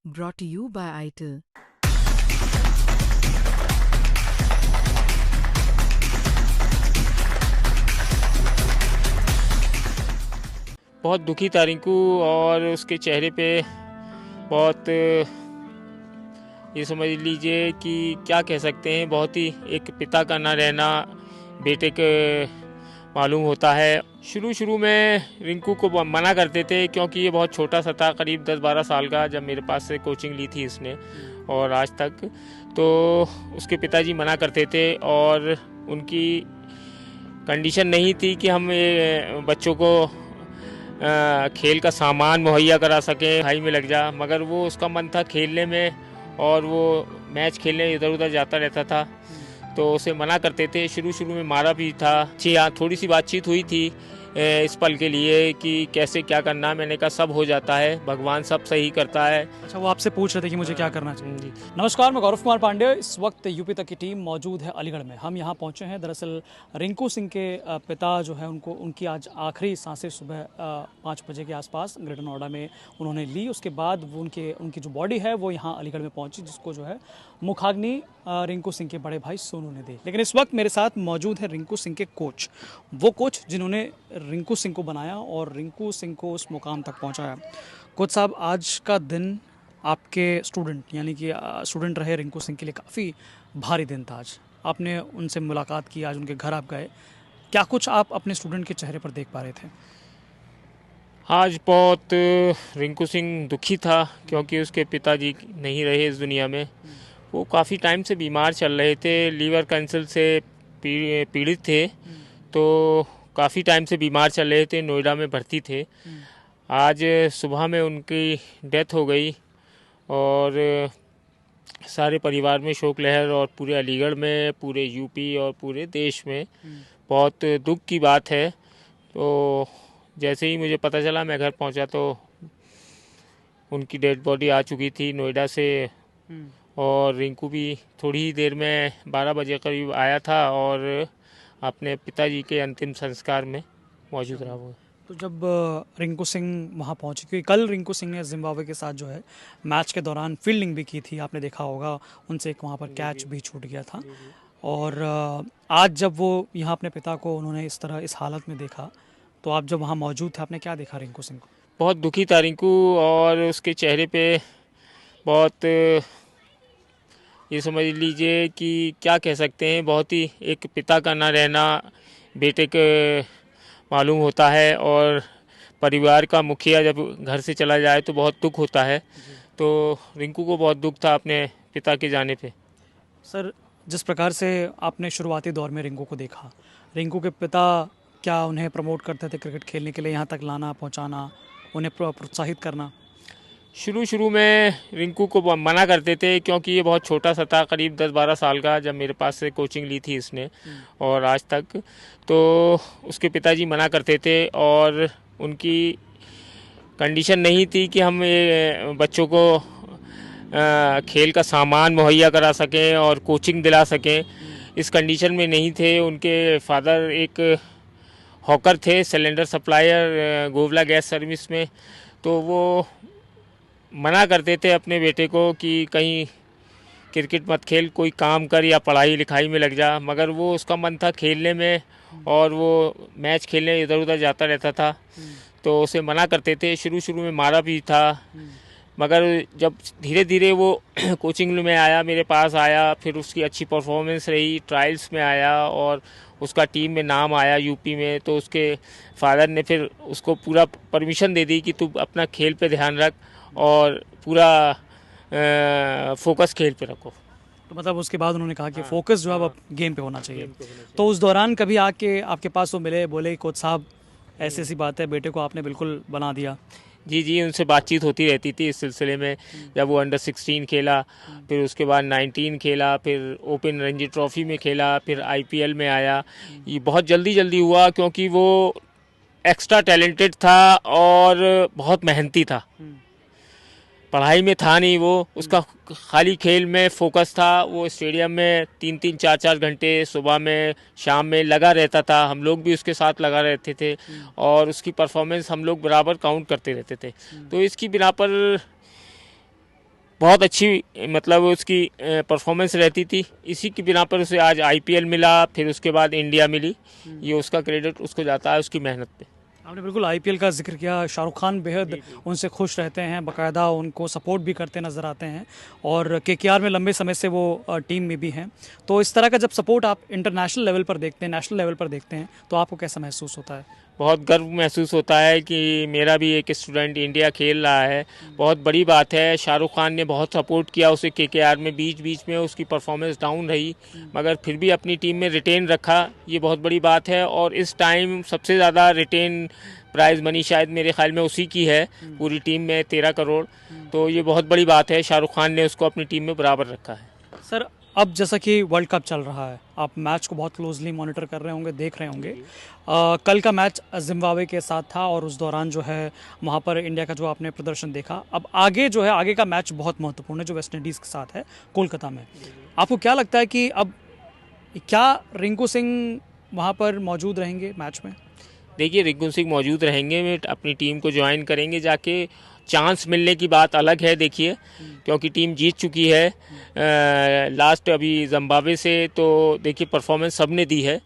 Brought to you by ITIL. बहुत दुखी था रिंकू और उसके चेहरे पे बहुत ये समझ लीजिए कि क्या कह सकते हैं, बहुत ही एक पिता का ना रहना बेटे के मालूम होता है। शुरू में रिंकू को मना करते थे क्योंकि ये बहुत छोटा सा था, करीब 10-12 साल का, जब मेरे पास से कोचिंग ली थी इसने और आज तक। तो उसके पिताजी मना करते थे और उनकी कंडीशन नहीं थी कि हम बच्चों को खेल का सामान मुहैया करा सकें, पढ़ाई में लग जा, मगर वो उसका मन था खेलने में और वो मैच खेलने इधर उधर जाता रहता था। तो उसे मना करते थे, शुरू में मारा भी था। जी हाँ, थोड़ी सी बातचीत हुई थी इस पल के लिए कि कैसे क्या करना। मैंने कहा सब हो जाता है, भगवान सब सही करता है। अच्छा, वो आपसे पूछ रहे थे कि मुझे क्या करना चाहिए। जी। नमस्कार, मैं गौरव कुमार पांडे। इस वक्त यूपी तक की टीम मौजूद है अलीगढ़ में। हम यहाँ पहुँचे हैं, दरअसल रिंकू सिंह के पिता जो है उनकी आज आखिरी सांसें सुबह 5 बजे के आसपास ग्रेटर नोएडा में उन्होंने ली। उसके बाद वो उनकी जो बॉडी है वो यहाँ अलीगढ़ में पहुँची, जिसको जो है मुखाग्नि रिंकू सिंह के बड़े भाई सोनू ने दी। लेकिन इस वक्त मेरे साथ मौजूद है रिंकू सिंह के कोच, वो कोच जिन्होंने रिंकू सिंह को बनाया और रिंकू सिंह को उस मुकाम तक पहुँचाया। कोच साहब, आज का दिन आपके स्टूडेंट यानी कि स्टूडेंट रहे रिंकू सिंह के लिए काफ़ी भारी दिन था। आज आपने उनसे मुलाकात की, आज उनके घर आप गए, क्या कुछ आप अपने स्टूडेंट के चेहरे पर देख पा रहे थे? आज बहुत रिंकू सिंह दुखी था क्योंकि उसके पिताजी नहीं रहे इस दुनिया में। वो काफ़ी टाइम से बीमार चल रहे थे, लीवर कैंसर से पीड़ित थे। तो काफ़ी टाइम से बीमार चल रहे थे, नोएडा में भर्ती थे। आज सुबह में उनकी डेथ हो गई और सारे परिवार में शोक लहर, और पूरे अलीगढ़ में, पूरे यूपी और पूरे देश में बहुत दुख की बात है। तो जैसे ही मुझे पता चला मैं घर पहुंचा तो उनकी डेड बॉडी आ चुकी थी नोएडा से। और रिंकू भी थोड़ी ही देर में 12 बजे करीब आया था और अपने पिताजी के अंतिम संस्कार में मौजूद रहा वो। तो जब रिंकू सिंह वहाँ पहुँचे, क्योंकि कल रिंकू सिंह ने जिम्बाब्वे के साथ जो है मैच के दौरान फील्डिंग भी की थी, आपने देखा होगा, उनसे एक वहाँ पर कैच भी छूट गया था। और आज जब वो यहाँ अपने पिता को उन्होंने इस तरह इस हालत में देखा, तो आप जब वहाँ मौजूद थे, आपने क्या देखा रिंकू सिंह को? बहुत दुखी था रिंकू और उसके चेहरे पे बहुत ये समझ लीजिए कि क्या कह सकते हैं, बहुत ही एक पिता का ना रहना बेटे के मालूम होता है। और परिवार का मुखिया जब घर से चला जाए तो बहुत दुख होता है। तो रिंकू को बहुत दुख था अपने पिता के जाने पे। सर, जिस प्रकार से आपने शुरुआती दौर में रिंकू को देखा, रिंकू के पिता क्या उन्हें प्रमोट करते थे क्रिकेट खेलने के लिए, यहाँ तक लाना पहुँचाना, उन्हें प्रोत्साहित करना? शुरू में रिंकू को मना करते थे क्योंकि ये बहुत छोटा सा था, करीब 10-12 साल का, जब मेरे पास से कोचिंग ली थी इसने और आज तक। तो उसके पिताजी मना करते थे और उनकी कंडीशन नहीं थी कि हम बच्चों को खेल का सामान मुहैया करा सकें और कोचिंग दिला सकें। इस कंडीशन में नहीं थे। उनके फादर एक हॉकर थे, सिलेंडर सप्लायर गोवला गैस सर्विस में। तो वो मना करते थे अपने बेटे को कि कहीं क्रिकेट मत खेल, कोई काम कर या पढ़ाई लिखाई में लग जा, मगर वो उसका मन था खेलने में और वो मैच खेलने इधर उधर जाता रहता था। तो उसे मना करते थे, शुरू में मारा भी था, मगर जब धीरे धीरे वो कोचिंग में आया, मेरे पास आया, फिर उसकी अच्छी परफॉर्मेंस रही, ट्रायल्स में आया और उसका टीम में नाम आया यूपी में। तो उसके फादर ने फिर उसको पूरा परमिशन दे दी कि तू अपना खेल पे ध्यान रख और पूरा फोकस खेल पे रखो। तो मतलब उसके बाद उन्होंने कहा कि फोकस जो है अब गेम पे होना चाहिए। तो उस दौरान कभी आके आपके पास वो मिले, बोले कोच साहब ऐसी ऐसी बात है, बेटे को आपने बिल्कुल बना दिया? जी, उनसे बातचीत होती रहती थी इस सिलसिले में। जब वो अंडर 16 खेला, फिर उसके बाद 19 खेला, फिर ओपन रणजी ट्रॉफी में खेला, फिर आईपीएल में आया। ये बहुत जल्दी हुआ क्योंकि वो एक्स्ट्रा टैलेंटेड था और बहुत मेहनती था। पढ़ाई में था नहीं वो, उसका खाली खेल में फोकस था। वो स्टेडियम में 3-3, 4-4 घंटे सुबह में शाम में लगा रहता था। हम लोग भी उसके साथ लगा रहते थे और उसकी परफॉर्मेंस हम लोग बराबर काउंट करते रहते थे। तो इसकी बिना पर बहुत अच्छी मतलब उसकी परफॉर्मेंस रहती थी। इसी की बिना पर उसे आज आईपीएल मिला, फिर उसके बाद इंडिया मिली। ये उसका क्रेडिट उसको जाता है उसकी मेहनत पे। आपने बिल्कुल आईपीएल का जिक्र किया। शाहरुख खान बेहद उनसे खुश रहते हैं, बाकायदा उनको सपोर्ट भी करते नज़र आते हैं और केकेआर में लंबे समय से वो टीम में भी हैं। तो इस तरह का जब सपोर्ट आप इंटरनेशनल लेवल पर देखते हैं, नेशनल लेवल पर देखते हैं, तो आपको कैसा महसूस होता है? बहुत गर्व महसूस होता है कि मेरा भी एक स्टूडेंट इंडिया खेल रहा है। बहुत बड़ी बात है। शाहरुख खान ने बहुत सपोर्ट किया उसे केकेआर में, बीच बीच में उसकी परफॉर्मेंस डाउन रही मगर फिर भी अपनी टीम में रिटेन रखा, ये बहुत बड़ी बात है। और इस टाइम सबसे ज़्यादा रिटेन प्राइज़ मनी शायद मेरे ख्याल में उसी की है, पूरी टीम में 13 करोड़। तो ये बहुत बड़ी बात है, शाहरुख खान ने उसको अपनी टीम में बराबर रखा है। सर, अब जैसा कि वर्ल्ड कप चल रहा है, आप मैच को बहुत क्लोजली मॉनिटर कर रहे होंगे, देख रहे होंगे। कल का मैच जिम्बाब्वे के साथ था और उस दौरान जो है वहाँ पर इंडिया का जो आपने प्रदर्शन देखा। अब आगे जो है, आगे का मैच बहुत महत्वपूर्ण है जो वेस्ट इंडीज़ के साथ है कोलकाता में। आपको क्या लगता है कि अब क्या रिंकू सिंह वहाँ पर मौजूद रहेंगे मैच में? देखिए, रिंकू सिंह मौजूद रहेंगे, वे अपनी टीम को ज्वाइन करेंगे जाके। चांस मिलने की बात अलग है देखिए, क्योंकि टीम जीत चुकी है लास्ट अभी जिम्बाब्वे से। तो देखिए परफॉर्मेंस सब ने दी है,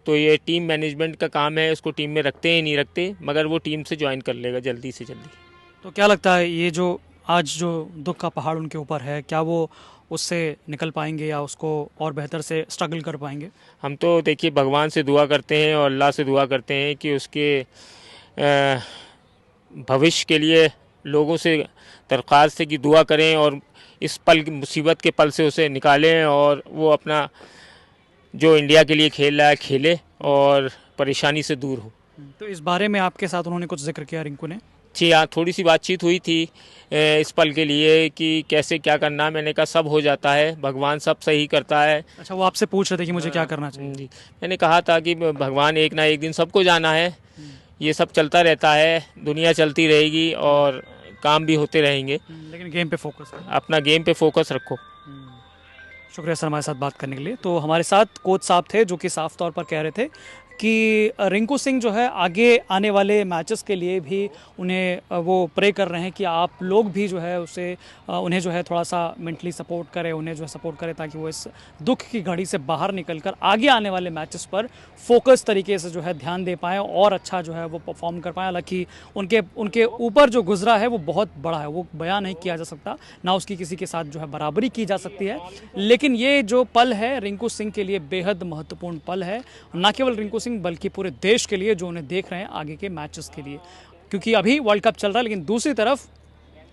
तो ये टीम मैनेजमेंट का काम है, उसको टीम में रखते हैं नहीं रखते, मगर वो टीम से ज्वाइन कर लेगा जल्दी से जल्दी। तो क्या लगता है ये जो आज जो दुख का पहाड़ उनके ऊपर है, क्या वो उससे निकल पाएंगे या उसको और बेहतर से स्ट्रगल कर पाएंगे? हम तो देखिए भगवान से दुआ करते हैं और अल्लाह से दुआ करते हैं कि उसके भविष्य के लिए लोगों से दरख्वास्त है कि दुआ करें और इस पल मुसीबत के पल से उसे निकालें और वो अपना जो इंडिया के लिए खेल रहा है खेले और परेशानी से दूर हो। तो इस बारे में आपके साथ उन्होंने कुछ जिक्र किया, रिंकू ने? जी हाँ, थोड़ी सी बातचीत हुई थी इस पल के लिए कि कैसे क्या करना है। मैंने कहा सब हो जाता है, भगवान सब सही करता है। अच्छा, वो आपसे पूछ रहे थे कि मुझे क्या करना चाहिए? जी, मैंने कहा था कि भगवान एक ना एक दिन सबको जाना है, ये सब चलता रहता है, दुनिया चलती रहेगी और काम भी होते रहेंगे। लेकिन गेम पे फोकस करें। अपना गेम पे फोकस रखो। शुक्रिया सर हमारे साथ बात करने के लिए। तो हमारे साथ कोच साहब थे जो कि साफ तौर पर कह रहे थे कि रिंकू सिंह जो है आगे आने वाले मैचेस के लिए भी उन्हें वो प्रे कर रहे हैं कि आप लोग भी जो है उसे उन्हें जो है थोड़ा सा मेंटली सपोर्ट करें, उन्हें जो है सपोर्ट करें ताकि वो इस दुख की घड़ी से बाहर निकलकर आगे आने वाले मैचेस पर फोकस तरीके से जो है ध्यान दे पाएँ और अच्छा जो है वो परफॉर्म कर पाएँ। हालांकि उनके ऊपर जो गुजरा है वो बहुत बड़ा है, वो बयान नहीं किया जा सकता, ना उसकी किसी के साथ जो है बराबरी की जा सकती है। लेकिन ये जो पल है रिंकू सिंह के लिए बेहद महत्वपूर्ण पल है, ना केवल रिंकू सिंह बल्कि पूरे देश के लिए जो उन्हें देख रहे हैं आगे के मैचेस के लिए। क्योंकि अभी वर्ल्ड कप चल रहा है, लेकिन दूसरी तरफ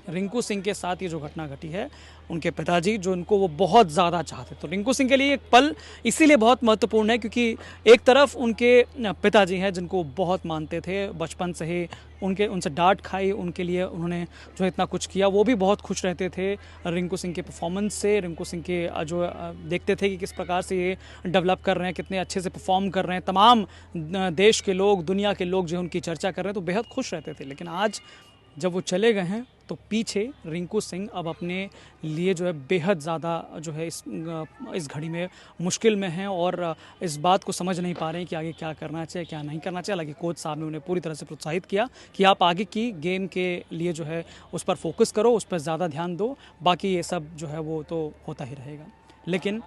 रिंकू सिंह के साथ ये जो घटना घटी है, उनके पिताजी जो उनको वो बहुत ज़्यादा चाहते, तो रिंकू सिंह के लिए एक पल इसीलिए बहुत महत्वपूर्ण है क्योंकि एक तरफ उनके पिताजी हैं जिनको वो बहुत मानते थे, बचपन से ही उनसे डांट खाई, उनके लिए उन्होंने जो इतना कुछ किया, वो भी बहुत खुश रहते थे रिंकू सिंह के परफॉर्मेंस से, रिंकू सिंह के जो देखते थे कि किस प्रकार से ये डेवलप कर रहे हैं, कितने अच्छे से परफॉर्म कर रहे हैं, तमाम देश के लोग, दुनिया के लोग जो उनकी चर्चा कर रहे हैं, तो बेहद खुश रहते थे। लेकिन आज जब वो चले गए हैं तो पीछे रिंकू सिंह अब अपने लिए जो है बेहद ज़्यादा जो है इस घड़ी में मुश्किल में हैं और इस बात को समझ नहीं पा रहे हैं कि आगे क्या करना चाहिए, क्या नहीं करना चाहिए। हालांकि कोच साहब ने उन्हें पूरी तरह से प्रोत्साहित किया कि आप आगे की गेम के लिए जो है उस पर फोकस करो, उस पर ज़्यादा ध्यान दो, बाकी ये सब जो है वो तो होता ही रहेगा। लेकिन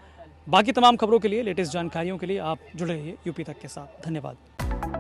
बाकी तमाम खबरों के लिए, लेटेस्ट जानकारियों के लिए आप जुड़े रहिए यूपी तक के साथ। धन्यवाद।